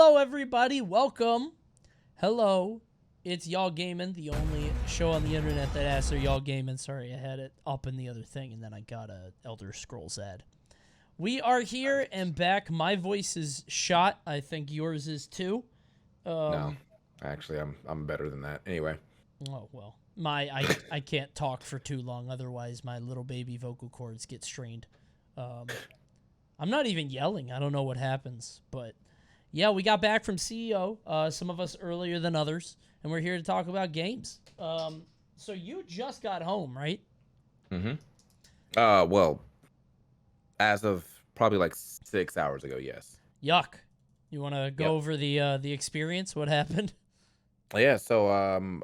Hello, everybody. Welcome. Hello. It's Y'all Gaming, the only show on the internet that asks, "Are y'all gaming?" Sorry, I had it up in the other thing, and then I got a Elder Scrolls ad. We are here and back. My voice is shot. I think yours is too. No, actually, I'm better than that. Anyway, Oh well. I can't talk for too long, otherwise my little baby vocal cords get strained. I'm not even yelling. I don't know what happens, but yeah, we got back from CEO. Some of us earlier than others, and we're here to talk about games. So you just got home, right? well, as of probably like 6 hours ago, yes. Yuck. You want to go Yep. over the experience? What happened? Yeah. So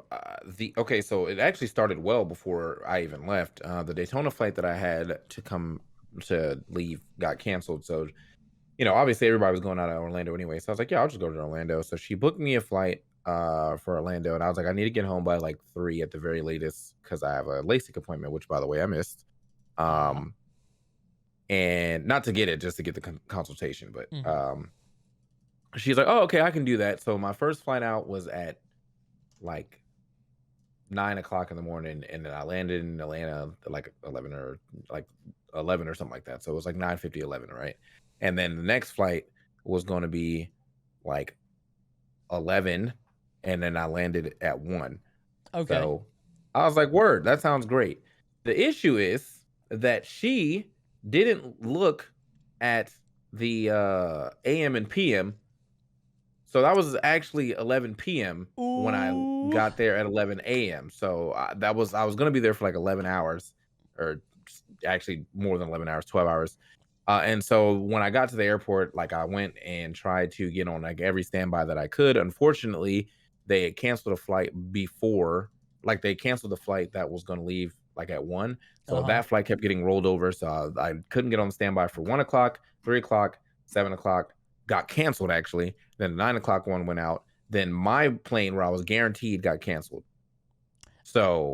it actually started well before I even left. The Daytona flight that I had to come to leave got canceled. So obviously everybody was going out of Orlando anyway. So I was like, yeah, I'll just go to Orlando. So she booked me a flight for Orlando, and I was like, I need to get home by like 3 at the very latest because I have a LASIK appointment, which by the way I missed. Um, and not to get it, just to get the consultation. But she's like, oh, okay, I can do that. So my first flight out was at like 9 o'clock in the morning, and then I landed in Atlanta at like 11 or something like that. So it was like 9:50, 11, right? And then the next flight was going to be like 11, and then I landed at 1. Okay. So I was like, word, that sounds great. The issue is that she didn't look at the AM and PM. So that was actually 11 p.m. when I Ooh. got there at 11 a.m. So I was going to be there for like 11 hours, or actually more than 11 hours, 12 hours. And so when I got to the airport, like I went and tried to get on like every standby that I could. Unfortunately, they had canceled a flight before, like they canceled the flight that was going to leave like at 1. So that flight kept getting rolled over. So I couldn't get on standby for 1 o'clock, 3 o'clock, 7 o'clock, got canceled actually. Then the 9 o'clock one went out. Then my plane where I was guaranteed got canceled. So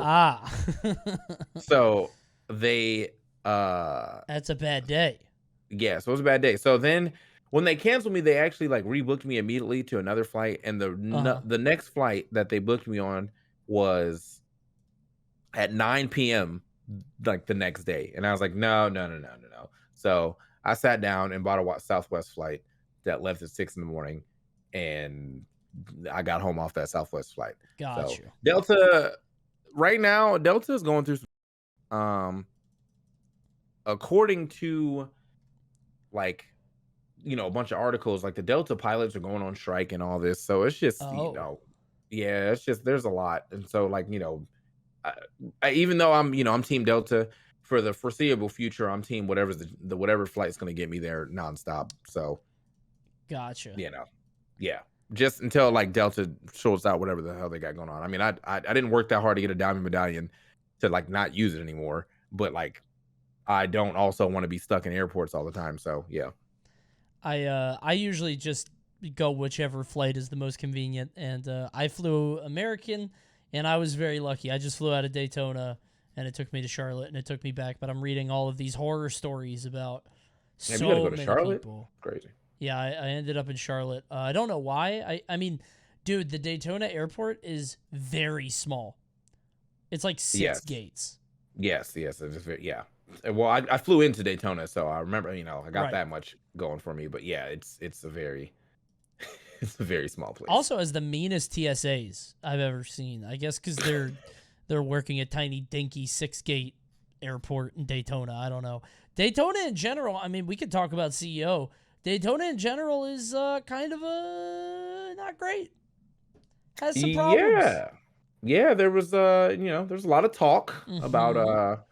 so they That's a bad day. yeah, so it was a bad day. So then when they canceled me, they actually like rebooked me immediately to another flight, and the next flight that they booked me on was at 9 p.m. like the next day. And I was like, no. So I sat down and bought a Southwest flight that left at 6 in the morning, and I got home off that Southwest flight. Got So you. Delta right now, Delta is going through some, according to like a bunch of articles, like the Delta pilots are going on strike and all this. So it's just yeah, it's just there's a lot. And so like even though I'm team Delta for the foreseeable future, I'm team whatever's the whatever flight's going to get me there nonstop. So Gotcha. yeah, just until like Delta shows out whatever the hell they got going on. I mean, I didn't work that hard to get a diamond medallion to like not use it anymore, but like I don't also want to be stuck in airports all the time. So yeah. I usually just go whichever flight is the most convenient, and I flew American, and I was very lucky. I just flew out of Daytona, and it took me to Charlotte, and it took me back. But I'm reading all of these horror stories about You gotta go to many Charlotte? people. Crazy. Yeah, I ended up in Charlotte. I don't know why. I mean, dude, the Daytona airport is very small. It's like 6 gates. Yes. It's just yeah. Well, I flew into Daytona, so I remember, I got that much going for me. But yeah, it's a very it's a very small place. Also has the meanest TSAs I've ever seen. I guess because they're working a tiny dinky 6-gate airport in Daytona. I don't know. Daytona in general, I mean, we could talk about CEO. Daytona in general is kind of not great. Has some problems. Yeah, there was there's a lot of talk about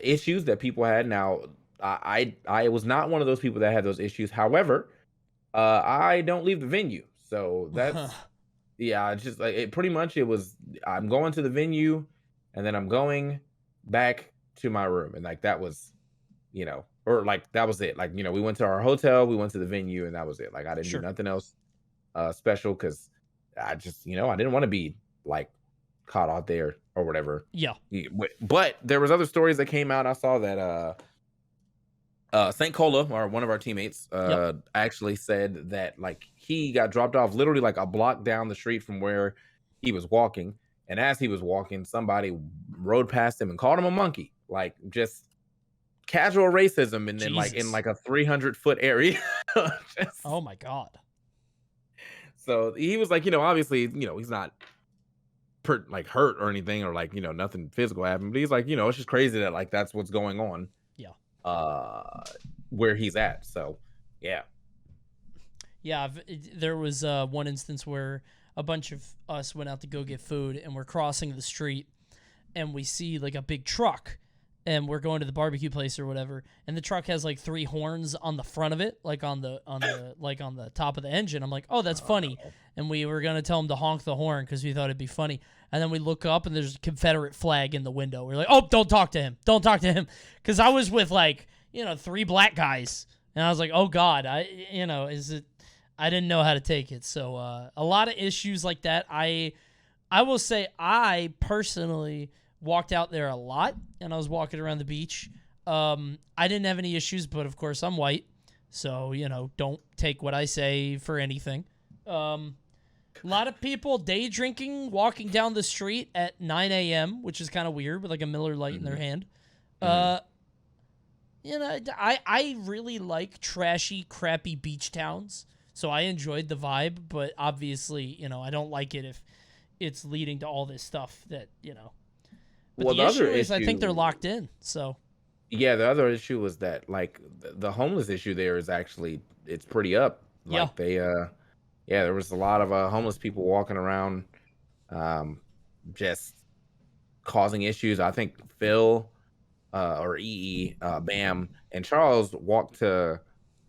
issues that people had. Now I was not one of those people that had those issues. However, I don't leave the venue. So that's yeah, it's just like it pretty much it was I'm going to the venue and then I'm going back to my room, and like that was or like that was it. Like, we went to our hotel, we went to the venue, and that was it. Like I didn't do nothing else special because I just, I didn't want to be like caught out there or whatever. Yeah. But there was other stories that came out. I saw that St. Cola, or one of our teammates, Yep. actually said that like he got dropped off literally like a block down the street from where he was walking, and as he was walking, somebody rode past him and called him a monkey, like just casual racism, and then like in Jesus. like a 300-foot area. Oh Just- my God. so he was like, obviously, he's not like hurt or anything, or like nothing physical happened, but he's like, it's just crazy that like that's what's going on Yeah. uh where he's at. So yeah. Yeah. There was one instance where a bunch of us went out to go get food, and we're crossing the street, and we see like a big truck, and we're going to the barbecue place or whatever, and the truck has like 3 horns on the front of it, like on the like on the top of the engine. I'm like, oh, that's funny, and we were gonna tell him to honk the horn because we thought it'd be funny. And then we look up, and there's a Confederate flag in the window. We're like, oh, don't talk to him, because I was with like 3 black guys, and I was like, oh God, is it? I didn't know how to take it. So a lot of issues like that. I will say I personally walked out there a lot, and I was walking around the beach. I didn't have any issues, but of course I'm white, so don't take what I say for anything. A lot of people day drinking, walking down the street at 9 a.m., which is kind of weird, with like a Miller Lite in their hand. I really like trashy, crappy beach towns, so I enjoyed the vibe. But obviously, I don't like it if it's leading to all this stuff that. But Well, the the issue other is, I think they're issue, locked in. So yeah, the other issue was that like the homeless issue there is actually it's pretty up. yeah, Like yeah, there was a lot of homeless people walking around, um, just causing issues. I think Phil, or Bam, and Charles walked to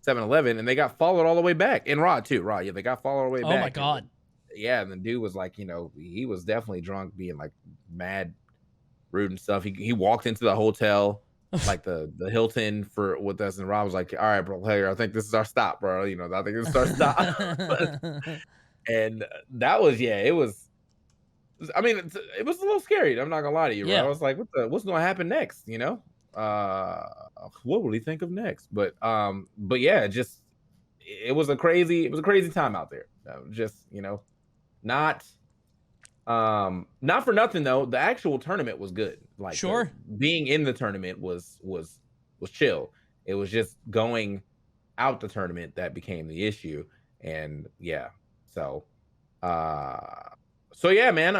7-Eleven, and they got followed all the way back. And Rod too, Rod. Yeah, they got followed all the way oh my back. God, Yeah, and the dude was like, he was definitely drunk, being like mad, rude and stuff. He walked into the hotel, like the Hilton with us, and Rob was like, "All right, bro, hey, I think this is our stop, bro. I think this is our stop." And that was, yeah, it was. I mean, it was a little scary. I'm not gonna lie to you, bro. I yeah, was like, what's gonna happen next? Uh, what will he think of next? But yeah, just it was a crazy time out there. Just not not for nothing though. The actual tournament was good. Like the sure, being in the tournament was chill. It was just going out the tournament that became the issue. And yeah, so uh, so yeah, man.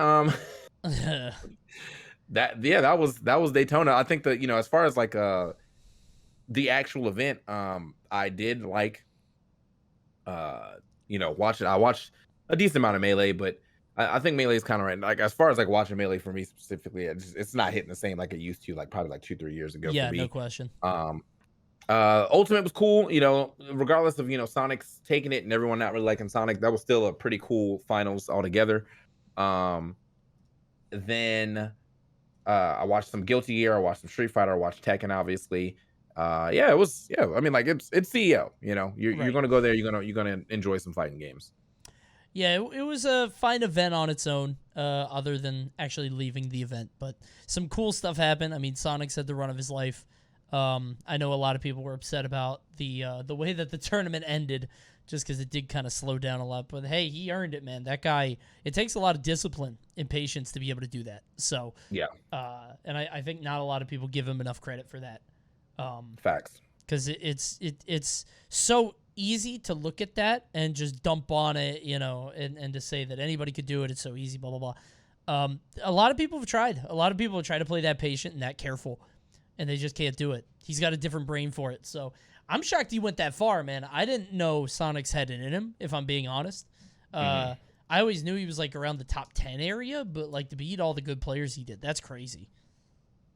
That was Daytona. I think that as far as like the actual event, I did like watch it. I watched a decent amount of Melee, but I think Melee is kind of right. Like as far as like watching Melee for me specifically, it's not hitting the same like it used to, like probably like 2-3 years ago for yeah, no me. question. Um, Ultimate was cool, regardless of Sonic's taking it and everyone not really liking Sonic. That was still a pretty cool finals altogether. Then I watched some Guilty Gear, I watched some Street Fighter, I watched Tekken, obviously. Yeah, it was, yeah. I mean, like it's CEO. You're Right. gonna go there. You're gonna enjoy some fighting games. Yeah, it was a fine event on its own, other than actually leaving the event. But some cool stuff happened. I mean, Sonic's had the run of his life. I know a lot of people were upset about the way that the tournament ended, just because it did kind of slow down a lot. But hey, he earned it, man. That guy. It takes a lot of discipline and patience to be able to do that. So, Yeah, and I think not a lot of people give him enough credit for that. facts. Because it's so easy to look at that and just dump on it, and to say that anybody could do it. It's so easy, blah, blah, blah. A lot of people have tried. A lot of people have tried to play that patient and that careful, and they just can't do it. He's got a different brain for it. So I'm shocked he went that far, man. I didn't know Sonic's had it in him, if I'm being honest. I always knew he was like around the top 10 area, but like to beat all the good players he did, that's crazy.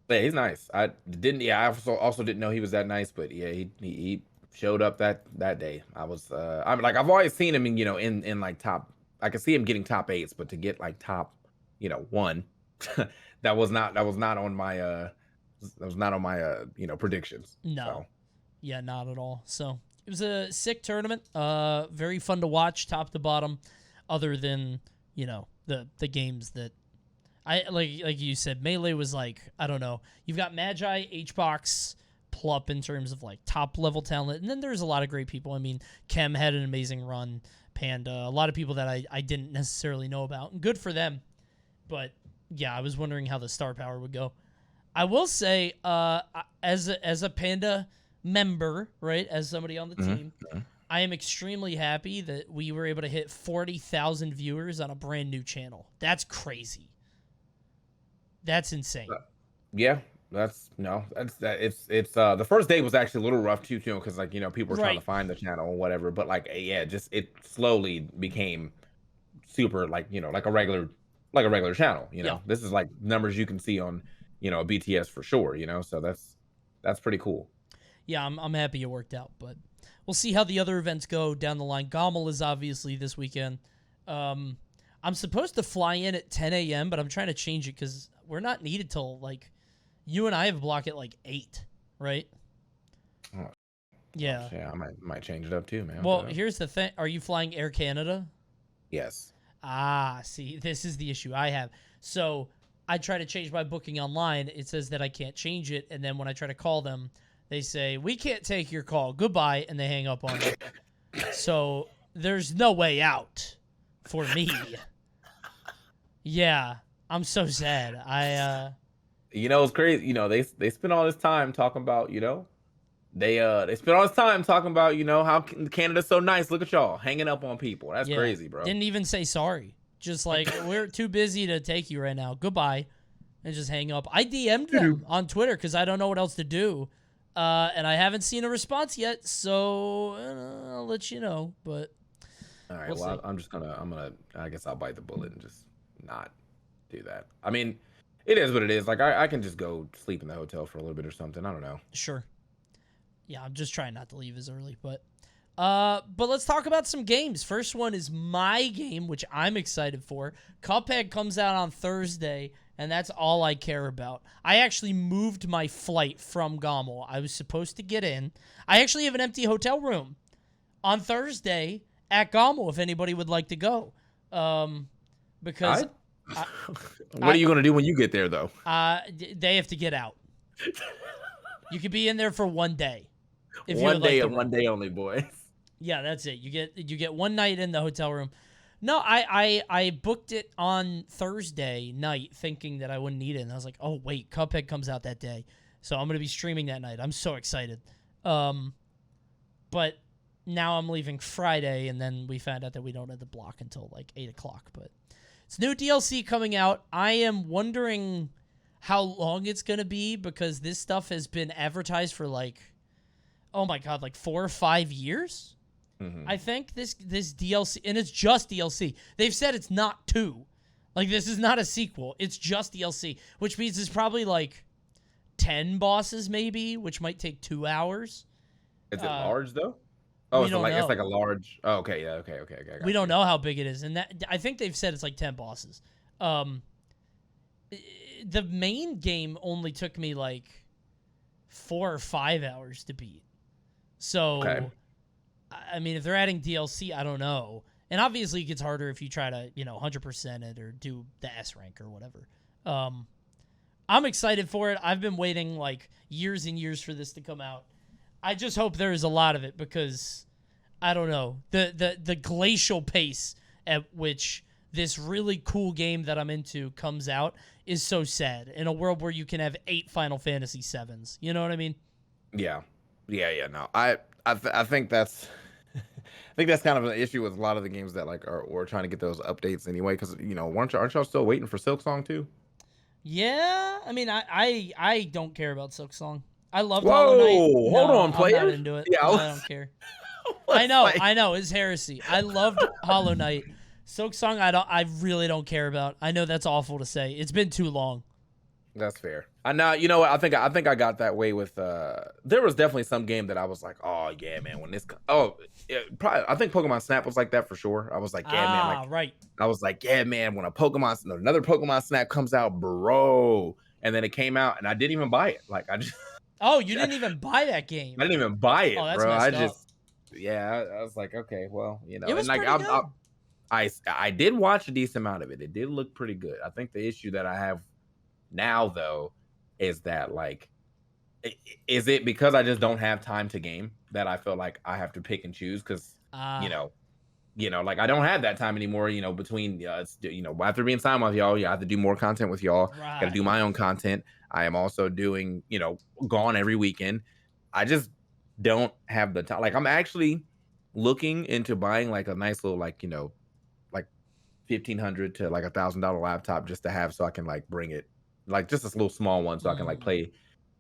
Yeah, he's nice. I didn't. Yeah, I also didn't know he was that nice. But yeah, he showed up that day. I'm like, I've always seen him in like top. I could see him getting top 8s, but to get like top, 1, that was not on my predictions. No. So. Yeah, not at all. So it was a sick tournament. Very fun to watch, top to bottom. Other than the games that I like you said, Melee was like, I don't know. You've got Magi, HBox, plup in terms of like top level talent. And then there's a lot of great people. I mean, Kem had an amazing run. Panda, a lot of people that I didn't necessarily know about. And good for them. But yeah, I was wondering how the star power would go. I will say, as a Panda member, right, as somebody on the team, I am extremely happy that we were able to hit 40,000 viewers on a brand new channel. That's crazy. That's insane. Yeah, it's the first day was actually a little rough too, because like people were trying to find the channel or whatever. But like just it slowly became super like like a regular channel. This is like numbers you can see on BTS for sure. So that's pretty cool. Yeah, I'm happy it worked out, but we'll see how the other events go down the line. GOML is obviously this weekend. I'm supposed to fly in at 10 a.m., but I'm trying to change it because we're not needed till like you and I have a block at like 8, right? Oh, yeah. Yeah, I might change it up too, man. Well, here's the thing. Are you flying Air Canada? Yes. See, this is the issue I have. So I try to change my booking online. It says that I can't change it. And then when I try to call them, they say, we can't take your call. Goodbye. And they hang up on me. So there's no way out for me. Yeah. I'm so sad. It's crazy. They spend all this time talking about, they spent all this time talking about, how Canada's so nice. Look at y'all hanging up on people. That's crazy, bro. Didn't even say sorry. Just like, we're too busy to take you right now. Goodbye. And just hang up. I DM'd them on Twitter because I don't know what else to do. And I haven't seen a response yet, so I'll let you know. But all right, I guess I'll bite the bullet and just not do that. I mean, it is what it is. Like I can just go sleep in the hotel for a little bit or something. I don't know. Sure. Yeah, I'm just trying not to leave as early, but let's talk about some games. First one is my game, which I'm excited for. Cuphead comes out on Thursday, and that's all I care about. I actually moved my flight from GOML. I was supposed to get in. I actually have an empty hotel room on Thursday at GOML if anybody would like to go. Because what are you going to do when you get there, though? They have to get out. You could be in there for one day. If one day and one day only, boys. Yeah, that's it. You get one night in the hotel room. No, I booked it on Thursday night thinking that I wouldn't need it. And I was like, oh, wait, Cuphead comes out that day. So I'm going to be streaming that night. I'm so excited. But now I'm leaving Friday, and then we found out that we don't have the block until like 8 o'clock. But it's new DLC coming out. I am wondering how long it's going to be because this stuff has been advertised for like, oh my God, like 4 or 5 years? Mm-hmm. I think this DLC, and it's just DLC. They've said it's not 2. Like, this is not a sequel. It's just DLC, which means it's probably like 10 bosses maybe, which might take 2 hours. Is it large, though? Oh, it's like a large... Oh, okay, yeah, okay. We don't know how big it is, and that I think they've said it's like 10 bosses. The main game only took me like 4 or 5 hours to beat. So... Okay. I mean, if they're adding DLC, I don't know. And obviously it gets harder if you try to, 100% it or do the S rank or whatever. I'm excited for it. I've been waiting like years and years for this to come out. I just hope there is a lot of it because, I don't know, the glacial pace at which this really cool game that I'm into comes out is so sad in a world where you can have 8 Final Fantasy VIIs. You know what I mean? Yeah. No, I think that's... I think that's kind of an issue with a lot of the games that like are trying to get those updates anyway. Because aren't y'all still waiting for Silksong too? Yeah, I mean, I don't care about Silksong. I love Hollow Knight. Hold on, player. I'm not into it. Yeah, I don't care. I know, it's heresy. I loved Hollow Knight. Silksong, I really don't care about. I know that's awful to say. It's been too long. That's fair. I know. You know what? I think I got that way with. There was definitely some game that I was like, oh yeah, man. When this, probably. I think Pokemon Snap was like that for sure. I was like, yeah, man. Like, right. I was like, yeah, man. When another Pokemon Snap comes out, bro, and then it came out, and I didn't even buy it. Like I just. Oh, you didn't even buy that game. I didn't even buy it, that's bro. Messed up. I was like, okay, well, It was and like pretty good. I did watch a decent amount of it. It did look pretty good. I think the issue that I have now though is that like Is it because I just don't have time to game that I feel like I have to pick and choose? Because you Ah, know, like I don't have that time anymore. Between after being signed with y'all, I have to do more content with y'all. Got to do right. my own content. I am also doing gone every weekend. I just don't have the time. Like I'm actually looking into buying like a nice little like 1,500 to like $1,000 laptop just to have so I can like bring it like just this little small one so I can like Mm. play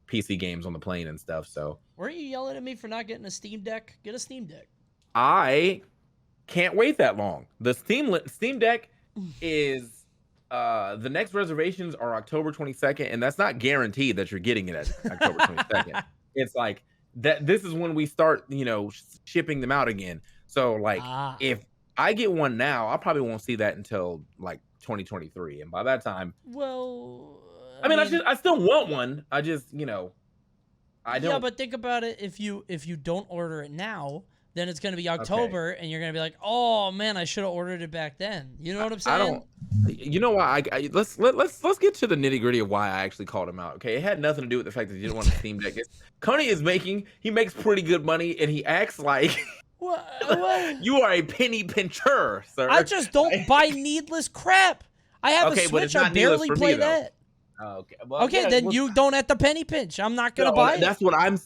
PC games on the plane and stuff. So Weren't you yelling at me for not getting a Steam Deck? Get a Steam Deck. I can't wait that long. The Steam Deck is the next reservations are October 22nd, and that's not guaranteed that you're getting it at October 22nd. It's like that this is when we start, shipping them out again. So like Ah, if I get one now, I probably won't see that until like 2023. And by that time, well, I I mean mean, I still want one. I just, I yeah, don't but think about it. If you don't order it now, then it's gonna be okay. October, and you're gonna be like, oh man, I should have ordered it back then. You know what I'm I saying? don't. You know why? Let's get to the nitty gritty of why I actually called him out. Okay, it had nothing to do with the fact that he didn't want a Steam Deck. Coney he makes pretty good money, and he acts like Well, you are a penny pincher, I sir. just don't buy needless crap. I have a Okay, but it's Switch. I not needless barely for me play though. that. Okay, well, Okay, yeah, then you don't have to penny pinch. I'm not gonna no, buy it. that's what I'm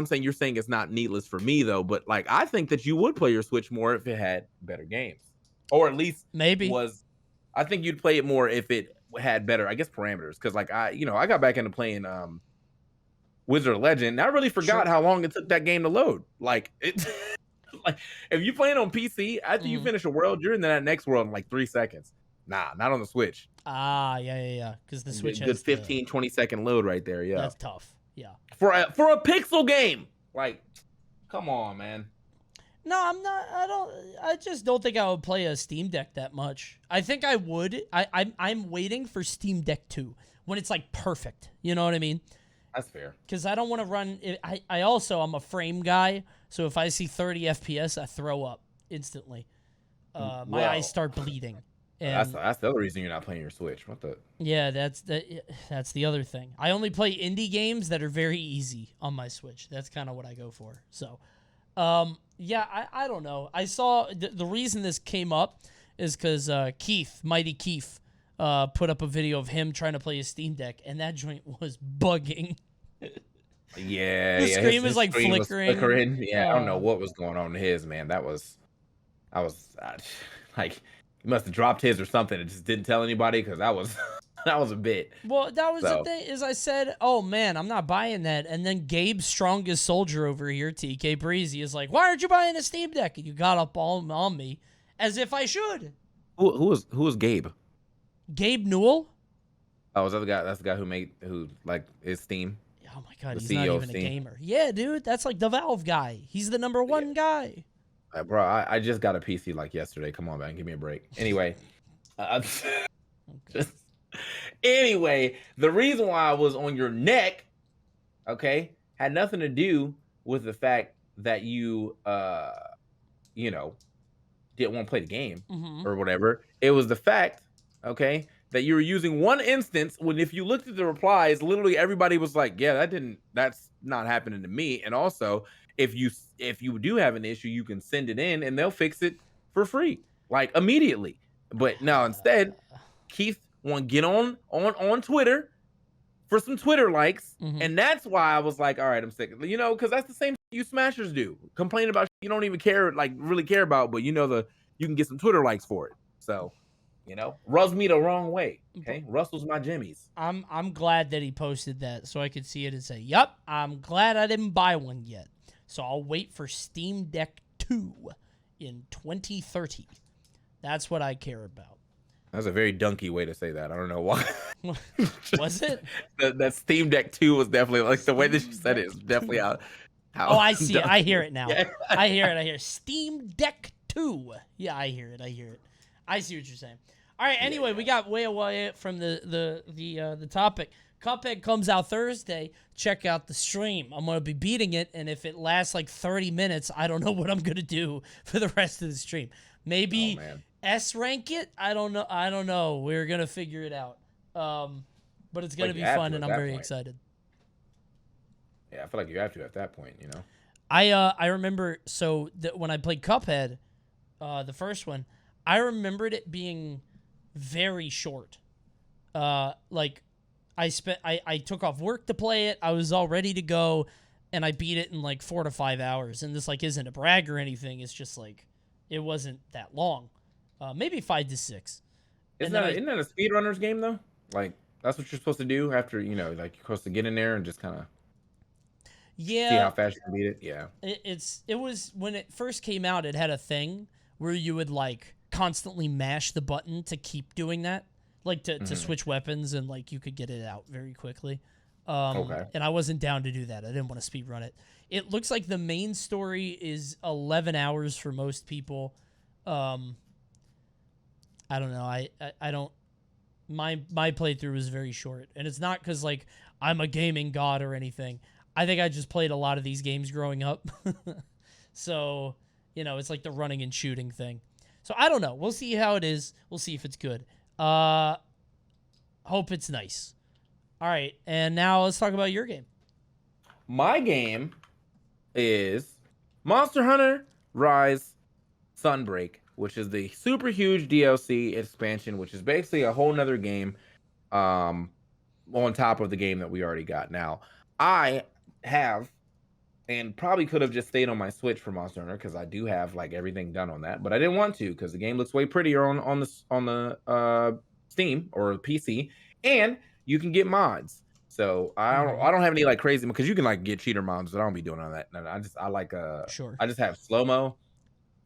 saying. You're saying it's not needless for me though, but like I think that you would play your Switch more if it had better games, or at least Maybe. was. I think you'd play it more if it had better, I guess, parameters. Because like I got back into playing Wizard of Legend. And I really forgot Sure. how long it took that game to load. Like it, like if you playing on PC after you Mm. finish a world, you're in that next world in like 3 seconds. Nah, not on the Switch. Ah, yeah. Because the Switch Good has the. 15-20 second load right there. Yeah, That's tough. Yeah. for a pixel game. Like, come on, man. No, I'm not. I don't. I just don't think I would play a Steam Deck that much. I think I would. I'm waiting for Steam Deck 2 when it's like perfect. You know what I mean? That's fair. Because I don't want to run. I also I'm a frame guy, so if I see 30 FPS, I throw up instantly. My eyes Well, start bleeding, that's and that's the other reason you're not playing your Switch. What the? yeah, that's the other thing. I only play indie games that are very easy on my Switch. That's kind of what I go for. So, yeah, I don't know. I saw the reason this came up is because Mighty Keith, put up a video of him trying to play his Steam Deck, and that joint was bugging. Yeah, The yeah. screen was His like screen was flickering. flickering. Yeah, I don't know what was going on to his man. I was like, he must have dropped his or something and just didn't tell anybody because that was that was a bit. Well, that was the So thing. Is I said, "Oh man, I'm not buying that." And then Gabe's strongest soldier over here, TKbreezy, is like, "Why aren't you buying a Steam Deck?" And you got up all on me, as if I should. who was Gabe? Gabe Newell. Oh, was that the guy? That's the guy who like is Steam, Oh my god, the he's not CEO of even a Steam. gamer. Yeah, dude, that's like the Valve guy. He's the number Yeah, one guy. bro. I just got a PC like yesterday. Come on, man, give me a break. Anyway, uh, Okay. just anyway, the reason why I was on your neck, okay, had nothing to do with the fact that you know, didn't want to play the game Mm-hmm. or whatever. It was the fact, okay, that you were using one instance when if you looked at the replies, literally everybody was like, "Yeah, that's not happening to me." And also, if you do have an issue, you can send it in and they'll fix it for free, like immediately. But no, instead, Keith want to get on Twitter for some Twitter likes, Mm-hmm. and that's why I was like, all right, I'm sick. Because that's the same you smashers do. Complain about you don't even care, like really care about, but you can get some Twitter likes for it. So, rubs me the wrong way. Okay, Russell's my jimmies. I'm glad that he posted that so I could see it and say, "Yup, I'm glad I didn't buy one yet." So I'll wait for Steam Deck 2 in 2030. That's what I care about. That's a very dunky way to say that. I don't know why. Was it? That Steam Deck 2 was definitely like the way that you Steam said it Deck is definitely 2. how Oh, I see it. I hear dunky. it now. Yeah. I hear it. I hear Steam Deck 2. Yeah, I hear it. I see what you're saying. All right. Anyway, we got way away from the topic. Cuphead comes out Thursday. Check out the stream. I'm gonna be beating it, and if it lasts like 30 minutes, I don't know what I'm gonna do for the rest of the stream. Oh Maybe man. S rank it. I don't know. We're gonna figure it out. But it's gonna Like be you have fun, to and at I'm that very point. excited. Yeah, I feel like you have to at that point, you know. I remember so that when I played Cuphead, the first one, I remembered it being very short. Like I took off work to play it. I was all ready to go, and I beat it in like 4 to 5 hours. And this like isn't a brag or anything. It's just like it wasn't that long, maybe 5 to 6. And then I Isn't that a speedrunner's game though? Like that's what you're supposed to do after, you know, like you're supposed to get in there and just kind of see yeah, how fast you can beat it. Yeah. it was when it first came out. It had a thing where you would like constantly mash the button to keep doing that, like to Hmm. switch weapons, and like you could get it out very quickly. Okay. And I wasn't down to do that. I didn't want to speed run it. It looks like the main story is 11 hours for most people. Um, I don't know. I don't. My playthrough was very short, and it's not because like I'm a gaming god or anything. I think I just played a lot of these games growing up, so it's like the running and shooting thing. So I don't know. We'll see how it is. We'll see if it's good. Uh, hope it's nice. All right, and now let's talk about your game. My game is Monster Hunter Rise Sunbreak, which is the super huge DLC expansion, which is basically a whole nother game um on top of the game that we already got. Now, I have and probably could have just stayed on my Switch for Monster Hunter because I do have like everything done on that, but I didn't want to because the game looks way prettier on the Steam or PC, and you can get mods. So Mm-hmm. I don't have any like crazy because you can like get cheater mods, but I don't be doing all that. No, I like Sure. I just have slow mo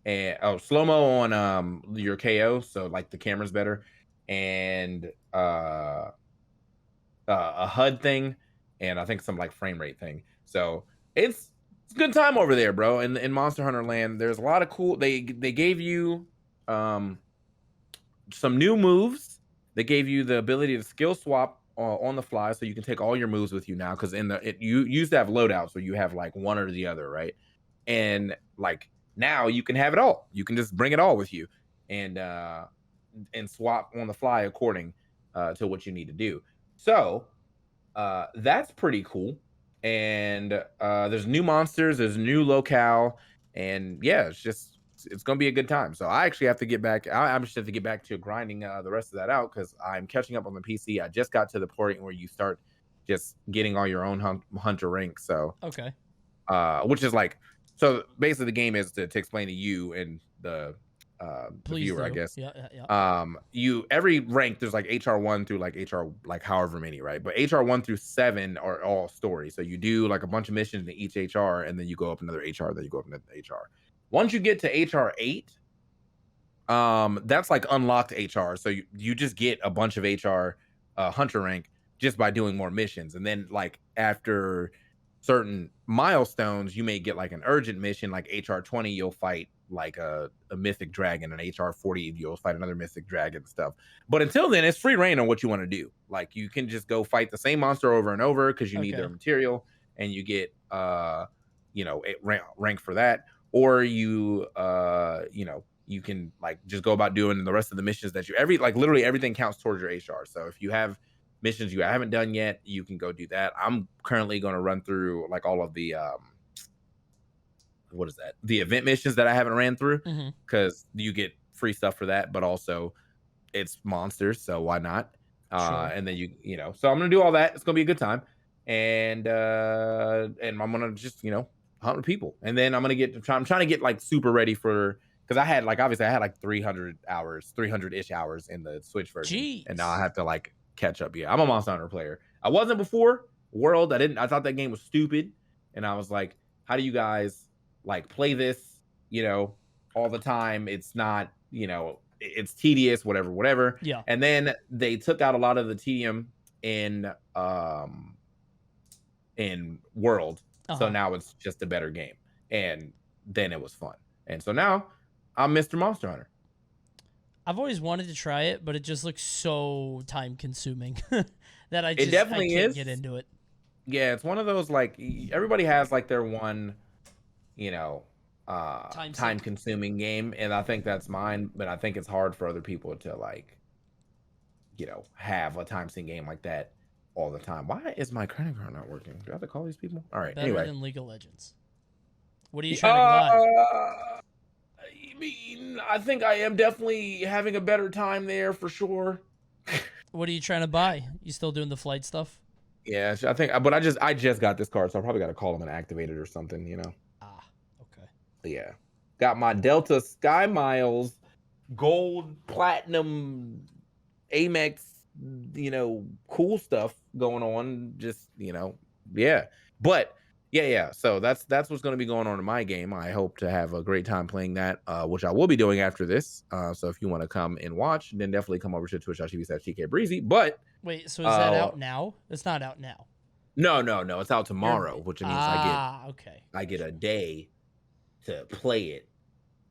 and slow mo on your KO, so like the camera's better, and a HUD thing, and I think some like frame rate thing. So it's a good time over there, bro. In Monster Hunter Land, there's a lot of cool. They gave you um some new moves. They gave you the ability to skill swap on the fly, so you can take all your moves with you now. Because you used to have loadouts where you have like one or the other, right? And like now you can have it all. You can just bring it all with you, and swap on the fly according to what you need to do. So that's pretty cool. And there's new monsters, there's new locale, and yeah, it's gonna be a good time. So I actually have to get back. I'm just have to get back to grinding the rest of that out because I'm catching up on the PC. I just got to the point where you start just getting all your own hunter rank. So Okay. which is like, so basically the game is to explain to you and the Please viewer, I do. guess. Yeah. Yeah. Yeah. You every rank there's like HR1 through like HR like however many, right? But HR1 through 7 are all story. So you do like a bunch of missions in each HR, and then you go up another HR, then you go up another HR. Once you get to HR8, that's like unlocked HR. So you just get a bunch of HR hunter rank just by doing more missions. And then like after certain milestones, you may get like an urgent mission, like HR20, you'll fight like a mythic dragon, and HR40, you'll fight another mythic dragon and stuff. But until then, it's free reign on what you want to do. Like you can just go fight the same monster over and over because you need their Okay. material, and you get rank for that. Or you can like just go about doing the rest of the missions that you like literally everything counts towards your HR. So if you have missions you haven't done yet, you can go do that. I'm currently going to run through like all of the what is that? The event missions that I haven't ran through Mm-hmm. because you get free stuff for that, but also it's monsters, so why not? Sure. And then so I'm gonna do all that. It's gonna be a good time, and I'm gonna just hunt with people, and then I'm trying to get like super ready for because I had like obviously I had like 300 hours, 300-ish hours in the Switch version, and now I Jeez. have to like catch up. Yeah, I'm a Monster Hunter player. I wasn't before World. I thought that game was stupid, and I was like, how do you guys like play this? All the time. It's not. It's tedious, whatever. Yeah. And then they took out a lot of the tedium in World, Uh so huh. now it's just a better game, and then it was fun, and so now I'm Mr. Monster Hunter. I've always wanted to try it, but it just looks so time consuming that It I definitely can't get is. into it. Yeah, it's one of those like everybody has like their one, you know, Time time sink. consuming game, and I think that's mine. But I think it's hard for other people to like, have a time sink game like that. all the time. Why is my credit card not working? Do I have to call these people? All right. Better Anyway. than League of Legends. What are you trying to buy? I mean, I think I am definitely having a better time there for sure. What are you trying to buy? You still doing the flight stuff? Yeah, I think, but I just got this card, so I probably got to call them and activate it or something, you know. Ah, okay. But yeah, got my Delta Sky Miles, gold, platinum, Amex, you know, cool stuff going on. Just yeah. But yeah. So that's what's going to be going on in my game. I hope to have a great time playing that, which I will be doing after this. So if you want to come and watch, then definitely come over to twitch.tv/TKbreezy. But wait, so is that out now? It's not out now. No. It's out tomorrow, which means I get a day to play it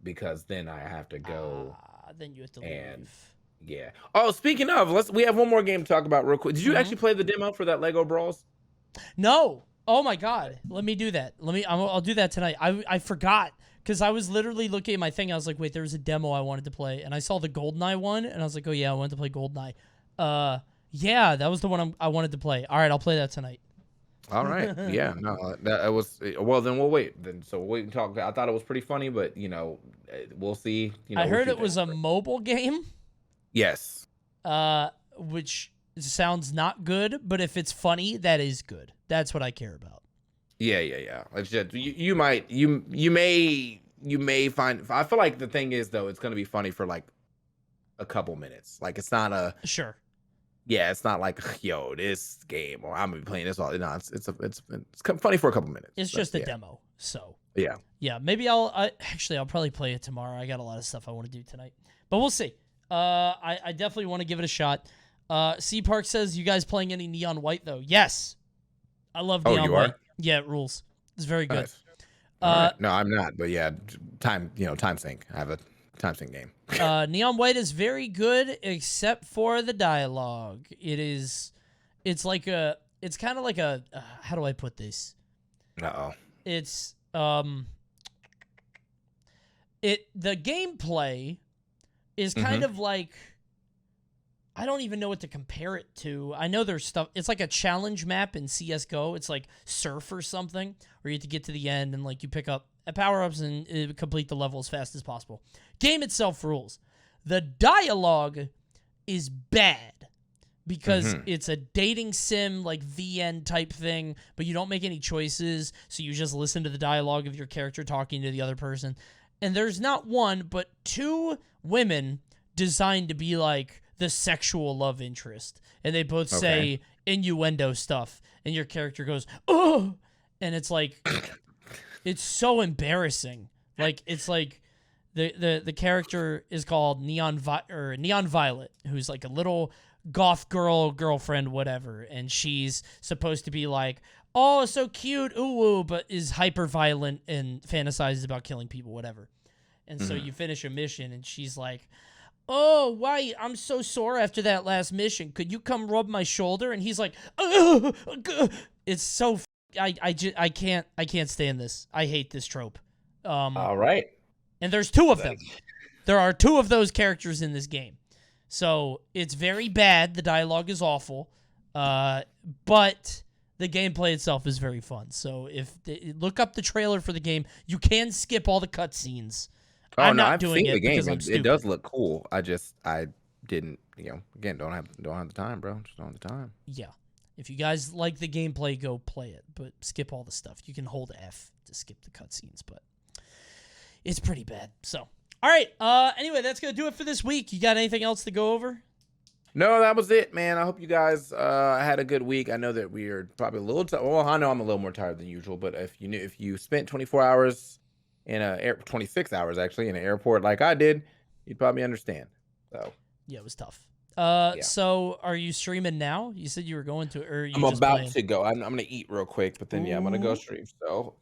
because then I have to go. Then you have to leave. Yeah. Oh, speaking of, we have one more game to talk about real quick. Did you actually play the demo for that Lego Brawls? No. Oh my God. Let me do that. I'll do that tonight. I forgot because I was literally looking at my thing. I was like, wait, there was a demo I wanted to play, and I saw the GoldenEye one, and I was like, oh yeah, I wanted to play GoldenEye. Yeah, that was the one I wanted to play. All right, I'll play that tonight. All right. Yeah. No, that was well. Then we'll wait. So we'll wait and talk. I thought it was pretty funny, but we'll see. I heard it was a mobile game. Yes. Which sounds not good, but if it's funny, that is good. That's what I care about. Yeah. It's just you may find. I feel like the thing is though, it's gonna be funny for like a couple minutes. Like it's not a sure. Yeah, it's not like yo this game or I'm gonna be playing this all. No, it's funny for a couple minutes. It's just a demo, so yeah. Maybe I'll probably play it tomorrow. I got a lot of stuff I want to do tonight, but we'll see. I definitely want to give it a shot. C Park says, you guys playing any Neon White though? Yes, I love Neon White. Yeah, it rules. It's very good. Nice. Right. No, I'm not, but yeah, time sync. I have a time sync game. Neon White is very good except for the dialogue. It's kind of like a how do I put this? It's the gameplay is kind of like, I don't even know what to compare it to. I know there's stuff. It's like a challenge map in CS:GO. It's like Surf or something, where you have to get to the end and like you pick up power-ups and complete the level as fast as possible. Game itself rules. The dialogue is bad because it's a dating sim, like VN type thing, but you don't make any choices, so you just listen to the dialogue of your character talking to the other person. And there's not one, but two women designed to be like the sexual love interest, and they both say innuendo stuff, and your character goes, oh, and it's like, it's so embarrassing. Like, it's like the character is called Neon Violet, who's like a little goth girlfriend, whatever, and she's supposed to be like, oh, so cute, ooh, but is hyper violent and fantasizes about killing people, whatever. And so you finish a mission, and she's like, oh, why? I'm so sore after that last mission. Could you come rub my shoulder? And he's like, it's so. I can't stand this. I hate this trope. All right. And there's two of them. There are two of those characters in this game, so it's very bad. The dialogue is awful, but the gameplay itself is very fun. So look up the trailer for the game. You can skip all the cutscenes. I'm not doing it because I'm stupid. It does look cool. I didn't, again, don't have the time, bro. Just don't have the time. Yeah. If you guys like the gameplay, go play it, but skip all the stuff. You can hold F to skip the cutscenes, but it's pretty bad. So, all right. Anyway, that's going to do it for this week. You got anything else to go over? No, that was it, man. I hope you guys had a good week. I know that we are probably a little well, I know I'm a little more tired than usual, but if you spent 24 hours 26 hours actually in an airport like I did, you'd probably understand. So yeah, it was tough. So are you streaming now? You said you were going to, or I'm about to go. I'm gonna eat real quick, but then I'm gonna go stream. So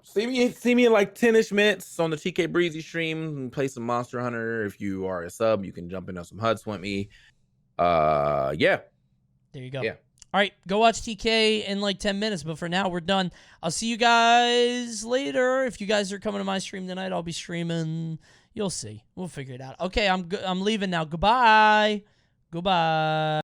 see me in like 10ish minutes on the TKbreezy stream and play some Monster Hunter. If you are a sub, you can jump in on some HUDs with me. Yeah. There you go. Yeah. All right, go watch TK in like 10 minutes, but for now, we're done. I'll see you guys later. If you guys are coming to my stream tonight, I'll be streaming. You'll see. We'll figure it out. Okay, I'm leaving now. Goodbye. Goodbye.